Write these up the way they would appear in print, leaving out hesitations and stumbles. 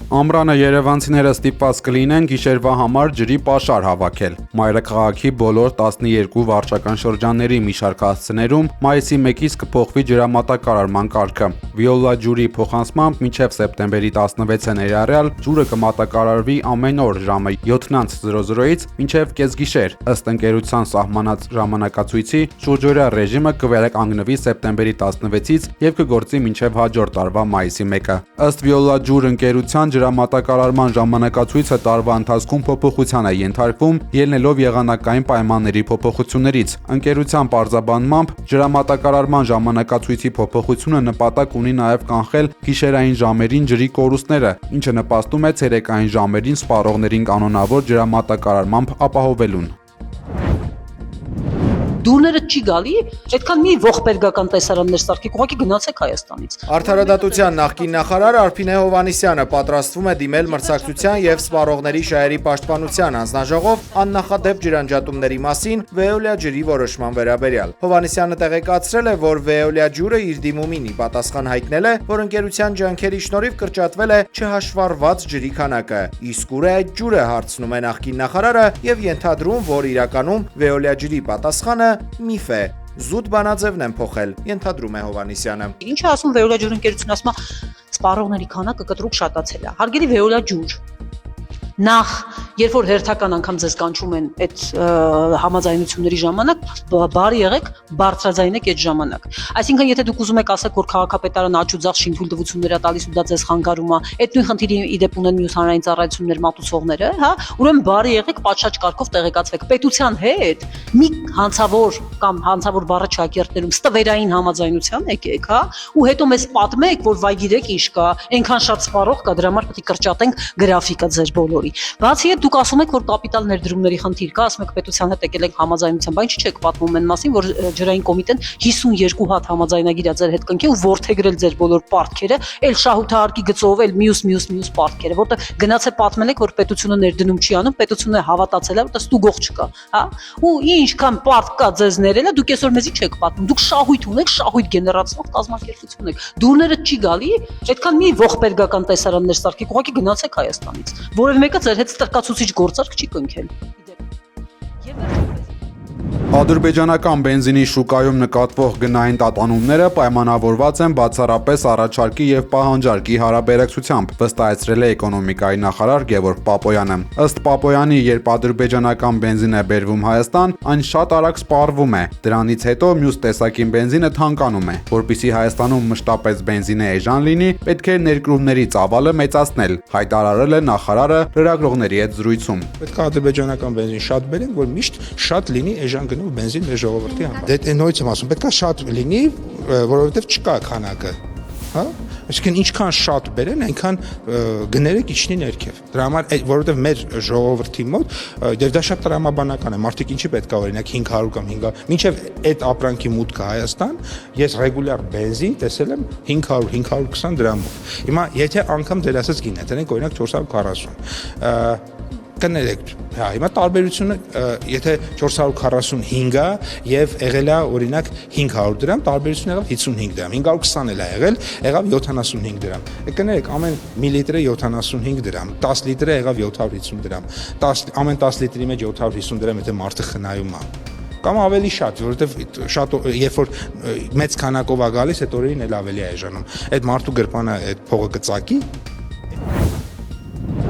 Ամռանը երևանցիները ստիպված կլինեն գիշերվա համար ջրի պաշար հավաքել։ Մայրաքաղաքի բոլոր 12 վարչական շրջանների մի շարք հասցեներում մայիսի 1-ից կփոխվի ջրամատակարարման կարգը։ Վիոլա ջուրի փոխանցմամբ մինչև սեպտեմբերի 16-ը ներառյալ ջուրը կմատակարարվի ամեն օր ժամը 7:00-ից մինչև կեսգիշեր։ Ըստ ընկերության սահմանած ժամանակացույցի շուրջօրյա ռեժիմը կվերականգնվի սեպտեմբերի 16-ից եւ կգործի մինչև հաջորդ տարվա մայիսի 1-ը։ Ըստ Վիոլա ջուր ընկերության ջրամատակարարման ժամանակացույցը տարվա ընթացքում փոփոխության է ենթարկվում ելնելով եղանակային պայմանների փոփոխություններից։ Ընկերության պարզաբանմամբ ջրամատակարարման ժամանակացույցի փոփոխությունը նպատակ ունի նաև կանխել գիշերային ժամերին ջրի կորուստները, ինչը նպաստում է ցերեկային ժամերին սպառողներին կանոնավոր ջրամատակարարմամբ ապահովելուն։ Դուրները չի գալի, այդքան մի ողբերգական տեսարաններ սարքեք, ուղղակի գնացեք Հայաստանից։ Արդարադատության նախկին նախարար Արփինե Հովհաննիսյանը պատրաստվում է դիմել մրցակցության եւ սպառողների շահերի պաշտպանության հանձնաժողով աննախադեպ ջրանջատումների մասին Վեոլիա ջրի որոշման վերաբերյալ։ Հովհաննիսյանը տեղեկացրել է, որ Վեոլիա ջուրը իր դիմումին ի պատասխան հայտնել է, որ ընկերության ջանքերի շնորհիվ կրճատվել է չհաշվառված ջրի քանակը։ Իսկ ուր է այդ ջուրը, հարցնում է նախկին նախարարը եւ ենթադրում, որ իրականում Վեոլիա ջրի պատասխանը միֆ է։ Զուտ բանաձևն են փոխել, ենթադրում է Հովհաննիսյանը։ Ինչ է ասում Վեոլիա ջուր ընկերությունը, ասում է սպառողների քանակը կտրուկ շատացել է։ Հարգելի Վեոլիա ջուր, նախ երբ որ հերթական անգամ ձեզ կանչում են այդ համաձայնությունների ժամանակ, բարի եղեք, բարձրաձայնեք այդ ժամանակ։ Այսինքն, եթե դուք ուզում եք ասեք, որ քաղաքապետարանը աճուձախ շինթույլտվություններ է տալիս ու դա ձեզ խանգարում է, այդ նույն խնդիրի իդեպ ունեն մյուս հանրային ծառայություններ մատուցողները, հա, ուրեմն բարի եղեք, պատշաճ կարգով տեղեկացվեք պետության հետ, մի հանցավոր կամ հանցավոր բառը չակերտներում ստվերային համաձայնության եկեք, հա, ու հետո մեզ պատմեք, որ վայ գիտեք ինչ կա, այնքան շատ սպառող կա, դրա համար պետք է կրճատենք գրաֆիկը ձեր բոլորի։ Բացի այդ, դուք ասում եք, որ կապիտալ ներդրումների խնդիր կա, ասում եք պետության հետ եկել ենք համաձայնության, բայց ինչ չեք պատմում այն մասին, որ ջրային կոմիտեն 52 հատ համաձայնագիր է ձեր հետ կնքել ու ворթեգրել ձեր բոլոր պարտքերը, այլ շահութահարկի գծով, այլ մյուս պարտքերը, որտեղ գնաց է պատմել եք, որ պետությունը ներդնում չի անում, պետությունը հավատացել է, որտեղ ստուգող չկա, հա։ Ու ինչքան պարտ կա ձեզ ներելը, դուք այսօր մեզի չեք պատմում, դուք շահույթ ունեք, շահույթ գեներացնող կազմակերպություն եք։ Դուրները չի գալի, այդքան մի ողբերգական տեսարաններ սարքեք, ուղղակի գնացեք Հայաստանից։ Որևէ մեկը ձեր հետ ստրկացուցիչ գործարք չի կնքել։ Ադրբեջանական բենզինի շուկայում նկատվող գնային տատանումները պայմանավորված են բացառապես առաջարկի եւ պահանջարկի հարաբերակցությամբ, վստահեցրել է էկոնոմիկայի նախարար Գևորգ Պապոյանը։ Ըստ Պապոյանի, երբ ադրբեջանական բենզին է բերվում Հայաստան, այն շատ արագ սպառվում է։ Դրանից հետո մյուս տեսակին բենզինը թանկանում է։ Որպեսզի Հայաստանում մշտապես բենզինը էժան լինի, պետք է ներկրումների ծավալը մեծացնել, հայտարարել է նախարարը լրագրողների հետ զրույցում։ Պետք է ադրբեջանական բենզին շատ բերենք, որ միշտ շատ լինի էժան գնով բենզին մեր ժողովրդի համար։ Դե նույնից եմ ասում, պետք է շատ լինի, որովհետև չկա քանակը, հա։ Այսինքն ինչքան շատ բերեն, այնքան գները կիջնի ներքև։ Դրա համար, որովհետև մեր ժողովրդի մոտ դեռ դա շատ տրամաբանական է։ Մարդիկ ինչի պետք է օրինակ 500 կամ 500, մինչև այդ ապրանքի մուտքը Հայաստան, ես ռեգուլյար բենզին տեսել եմ 500-520 դրամով։ Հիմա եթե անգամ դեր ասած գինը, դրանք օրինակ 440 կներեք, հա, հիմա տարբերությունը, եթե 445-ը եւ եղել է օրինակ 500 դրամ, տարբերությունը եղավ 55 դրամ, 520 էլ է եղավ 75 դրամ։ Կներեք, ամեն միլիտրը 75 դրամ, 10 լիտրը եղավ 750 դրամ, ամեն 10 լիտրի մեջ 750 դրամ, եթե մարդը խնայում է։ Կամ ավելի շատ, որովհետև շատ երբ որ մեծ քանակով է գալիս, այդ օրերին էլ ավելի է էժանում։ Այդ մարդու գրպանը այդ փողը կծակի։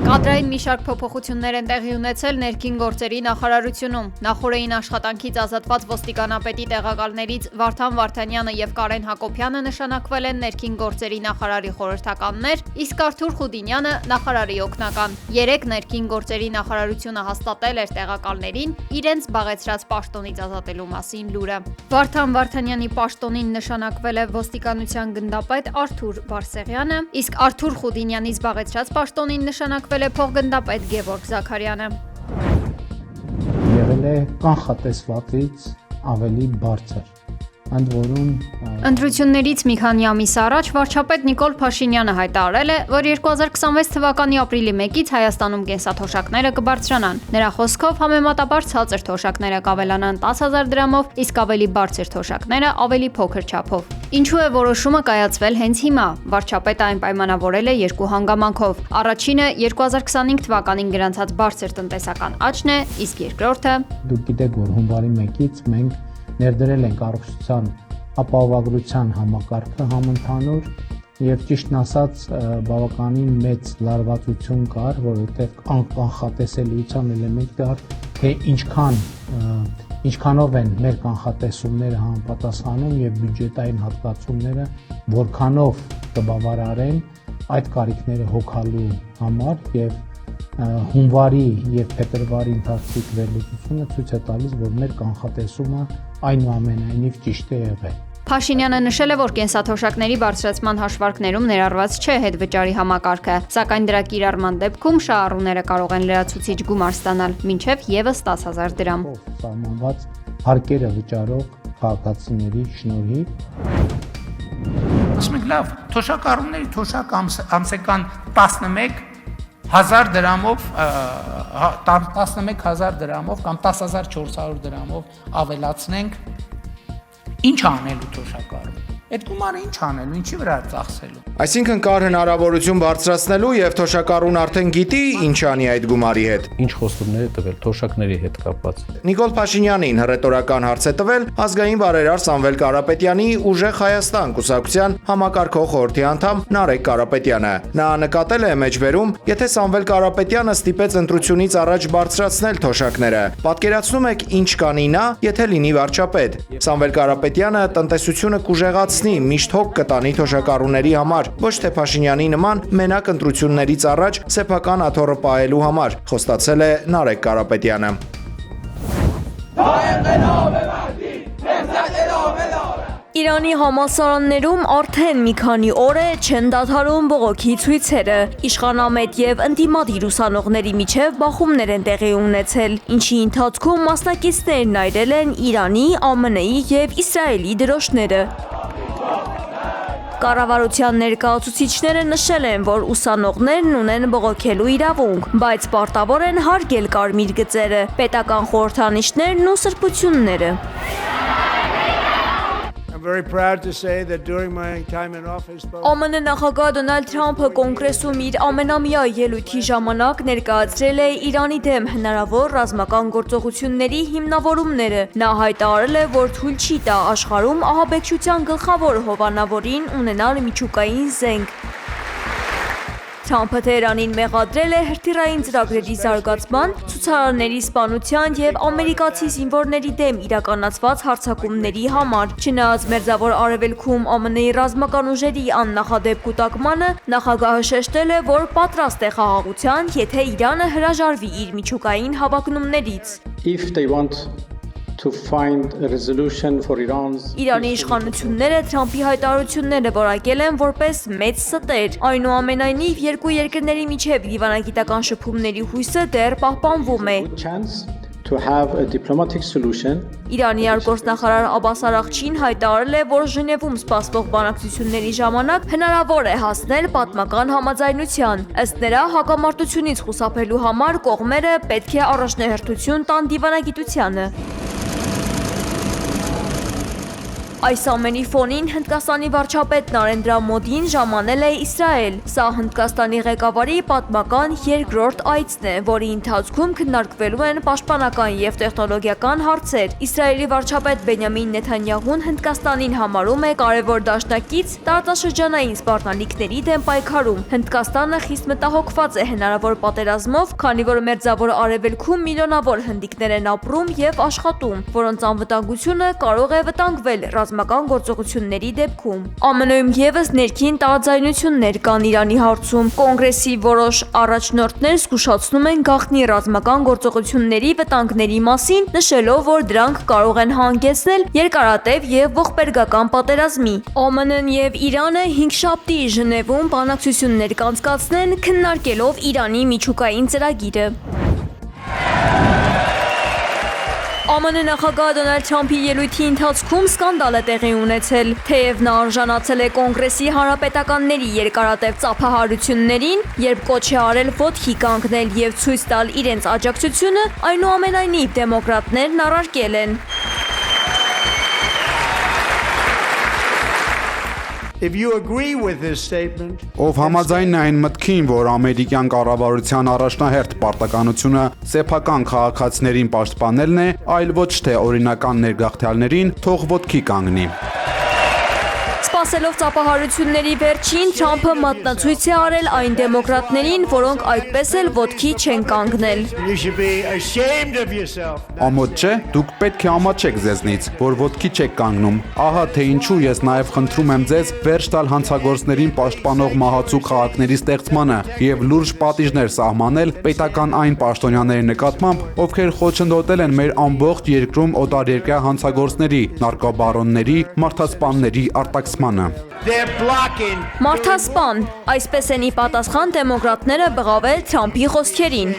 Կադրային մի շարք փոփոխություններ են տեղի ունեցել ներքին գործերի նախարարությունում։ Նախորդային աշխատանքից ազատված ոստիկանապետի տեղակալներից Վարդան Վարդանյանը եւ Կարեն Հակոբյանը նշանակվել են ներքին գործերի նախարարի խորհրդականներ, իսկ Արթուր Խուդինյանը նախարարի օգնական։ 3 ներքին գործերի նախարարությունը հաստատել էր տեղակալներին իրենց զբաղեցրած պաշտոնից ազատելու մասին լուրը։ Վարդան Վարդանյանի պաշտոնին նշանակվել է ոստիկանության գնդապետ Արթուր Բարսեղյանը, իսկ Արթուր Խուդինյանի զբաղեցրած պաշտոնին նշանակվել է փոխգնդապետ Գևորգ Զաքարյանը։ Եղել է կանխատեսվածից ավելի բարձր ընդ որում Ընտրություններից մի քանի ամիս առաջ վարչապետ Նիկոլ Փաշինյանը հայտարարել է, որ 2026 թվականի ապրիլի 1-ից Հայաստանում կենսաթոշակները կբարձրանան։ Նրա խոսքով համեմատաբար ցածր թոշակները կավելանան 10,000 դրամով, իսկ ավելի բարձր թոշակները ավելի փոքր չափով։ Ինչու է որոշումը կայացվել հենց հիմա։ Վարչապետը այն պայմանավորել է երկու հանգամանքով։ Առաջինը 2025 թվականին գրանցած բարձր տնտեսական աճն է, իսկ երկրորդը դուք գիտեք, որ հունվարի 1-ից մենք ներդրել ենք առողջության ապահովագրության համակարգը համընդհանուր եւ ճիշտն ասած բավականին մեծ լարվածություն կար, որովհետեւ կանխատեսելիության էլեմենտ կար, թե ինչքանով են մեր կանխատեսումները համապատասխանում եւ բյուջետային հատկացումները որքանով կբավարարեն այդ կարիքները հոգալու համար եւ հունվարի եւ փետրվարի ընթացիկ վերլուծությունը ցույց է տալիս, որ մեր կանխատեսումը այնուամենայնիվ ճիշտ է եղել։ Փաշինյանը նշել է, որ կենսաթոշակների բարձրացման հաշվարկներում ներառված չէ հետվճարի համակարգը, սակայն դրա կիրառման դեպքում շահառուները կարող են լրացուցիչ գումար ստանալ, մինչև եւս 10,000 դրամ։ Սահմանված հարկերը վճարող քաղաքացիների շնորհիվ ասում ենք լավ, թոշակառուների թոշակ ամսական 11,000 դրամով 11,000 դրամով կամ 10,400 դրամով ավելացնենք, ինչ անելու թոշակառուն։ Այդ գումարը ինչ անելու, ինչի վրա ծախսելու։ Այսինքն կար հնարավորություն բարձրացնելու եւ թոշակառուն արդեն գիտի ինչ անի այդ գումարի հետ։ Ինչ խոստումներ է տվել թոշակների հետ կապված։ Նիկոլ Փաշինյանին հռետորական հարց է տվել ազգային բարերար Սամվել Կարապետյանի Ուժեղ Հայաստան կուսակցության համակարգող խորհրդի անդամ Նարեկ Կարապետյանը։ Նա նկատել է մեջբերում, եթե Սամվել Կարապետյանը ստիպեց ընտրությունից առաջ բարձրացնել թոշակները, պատկերացնում եք ինչ կանի նա, եթե լինի վարչապետ։ Սամվել Կարապետյանը տնտեսությունը կուժեղացնի, միշտ հոգ կտանի թոշակառուների համար, ոչ թե Փաշինյանի նման մենակ ընտրություններից առաջ սեփական աթոռը պահելու համար, խոստացել է Նարեկ Կարապետյանը։ Իրանի համալսարաններում արդեն մի քանի օր է չեն դադարում բողոքի ցույցերը։ Իշխանամետ եւ ընդդիմադիր ուսանողների միջև բախումներ են տեղի ունեցել, ինչի ընթացքում մասնակիցներն այրել են Իրանի, ԱՄՆ-ի եւ Իսրայելի դրոշները։ Կառավարության ներկայացուցիչները նշել են, որ ուսանողներն ունեն բողոքելու իրավունք, բայց պարտավոր են հարգել կարմիր գծերը, պետական խորհրդանիշներն ու սրբությունները։ ԱՄՆ նախագահ Դոնալդ Թրամփը կոնգրեսում իր ամենամյա ելույթի ժամանակ ներկայացրել է Իրանի դեմ հնարավոր ռազմական գործողությունների հիմնավորումները։ Նա հայտարարել է, որ թույլ չի տա աշխարհում ահաբեկչության գլխավոր հովանավորին ունենալ միջուկային զենք։ Թրամփը Թեհրանին մեղադրել է հրթիռային ծրագրերի զարգացման, ցուցարարների սպանության եւ ամերիկացի զինվորների դեմ իրականացված հարձակումների համար։ Չնայած Մերձավոր Արևելքում ԱՄՆ-ի ռազմական ուժերի աննախադեպ կուտակմանը, նախագահը շեշտել է, որ պատրաստ է խաղաղության, եթե Իրանը հրաժարվի իր միջուկային հավակնումներից։ Իրանի իշխանությունները Թրամփի հայտարարությունները որակել են որպես մեծ ստեր։ Այնուամենայնիվ, երկու երկրների միջև դիվանագիտական շփումների հույսը դեռ պահպանվում է։ Իրանի արտգործնախարար Աբբաս Արաղչին հայտարարել է, որ Ժնևում սպասվող բանակցությունների ժամանակ հնարավոր է հասնել պատմական համաձայնության։ Ըստ նրա, հակամարտությունից խուսափելու համար կողմերը պետք է առաջնահերթություն տան դիվանագիտությանը։ Այս ամենի ֆոնին Հնդկաստանի վարչապետ Նարենդրա Մոդին ժամանել է Իսրայել։ Սա Հնդկաստանի ղեկավարի պատմական երկրորդ այցն է, որի ընթացքում քննարկվելու են պաշտպանական եւ տեխնոլոգիական հարցեր։ Իսրայելի վարչապետ Բենյամին Նեթանյահուն Հնդկաստանին համարում է կարևոր դաշնակից տարածաշրջանային սպառնալիքների դեմ պայքարում։ Հնդկաստանը խիստ մտահոգված է հնարավոր պատերազմով, քանի որ Մերձավոր Արևելքում միլիոնավոր հնդիկներ են ապրում եւ աշխատում, որոնց անվտանգությունը կարող է վտանգվել ռազմական գործողությունների դեպքում։ ԱՄՆ-ում եւս ներքին տարաձայնություններ կան Իրանի հարցում։ Կոնգրեսի որոշ առաջնորդներ զգուշացնում են գաղտնի ռազմական գործողությունների վտանգների մասին, նշելով, որ դրանք կարող են հանգեցնել երկարատև եւ ողբերգական պատերազմի։ ԱՄՆ-ն եւ Իրանը հինգշաբթի Ժնևում բանակցություններ կանցկացնեն, քննարկելով Իրանի միջուկային ծրագիրը։ ԱՄՆ նախագահ Դոնալդ Թրամփի ելույթի ընթացքում սկանդալ է տեղի ունեցել, թեև նա արժանացել է կոնգրեսի հանրապետականների երկարատև ծափահարություններին, երբ կոչ է արել ոտքի կանգնել եւ ցույց տալ իրենց աջակցությունը, այնուամենայնիվ դեմոկրատներն առարկել են. If you agree with this statement, Ով համաձայն է այն մտքին, որ ամերիկյան կառավարության առաջնահերթ պարտականությունը սեփական քաղաքացիներին պաշտպանելն է, այլ ոչ թե օրինական ներգաղթյալներին, թող ոտքի կանգնի։ Սպասելով ծափահարությունների վերջին, Թրամփը մատնացույց է արել այն դեմոկրատներին, որոնք այդպես էլ ոտքի չեն կանգնել։ you should be ashamed of yourself. Ամոթ չէ, դուք պետք է ամաչեք ձեզնից, որ ոտքի չեք կանգնում։ Ահա թե ինչու ես նաև խնդրում եմ ձեզ վերջ տալ հանցագործներին պաշտպանող մահացու քաղաքների ստեղծմանը եւ լուրջ պատիժներ սահմանել պետական այն պաշտոնյաների նկատմամբ, ովքեր խոչընդոտել են մեր ամբողջ երկրում օտարերկրյա հանցագործների, նարկոբարոնների, մարդասպանների արտաքսմանը։ They're blocking. Մարդասպան, այսպես են ի պատասխան դեմոկրատները բղավել Թրամփի խոսքերին։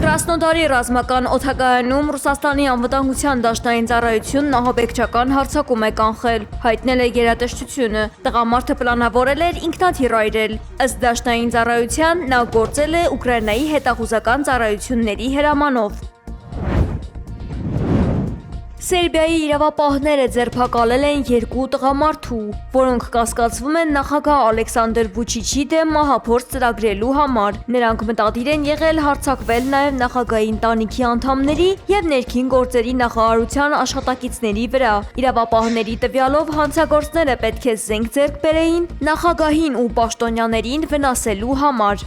Կրասնոդարի ռազմական օդակայանում Ռուսաստանի անվտանգության դաշնային ծառայությունն ահաբեկչական հարձակում է կանխել, հայտնել է գերատեսչությունը։ Տղամարդը պլանավորել էր ինքնաթիռ այրել։ Ըստ դաշնային ծառայության նա գործել է Ուկրաինայի հետախուզական ծառայությունների հրամանով։ Սերբիայի իրավապահները ձերբակալել են 2 տղամարդու, որոնք կասկածվում են նախագահ Ալեքսանդր Վուչիչի դեմ մահափորձ ծրագրելու համար։ Նրանք մտադիր են եղել հարձակվել նաև նախագահի ընտանիքի անդամների եւ ներքին գործերի նախարարության աշխատակիցների վրա։ Իրավապահների տվյալով հանցագործները պետք է զենք ձեռք բերեին նախագահին ու պաշտոնյաներին վնասելու համար։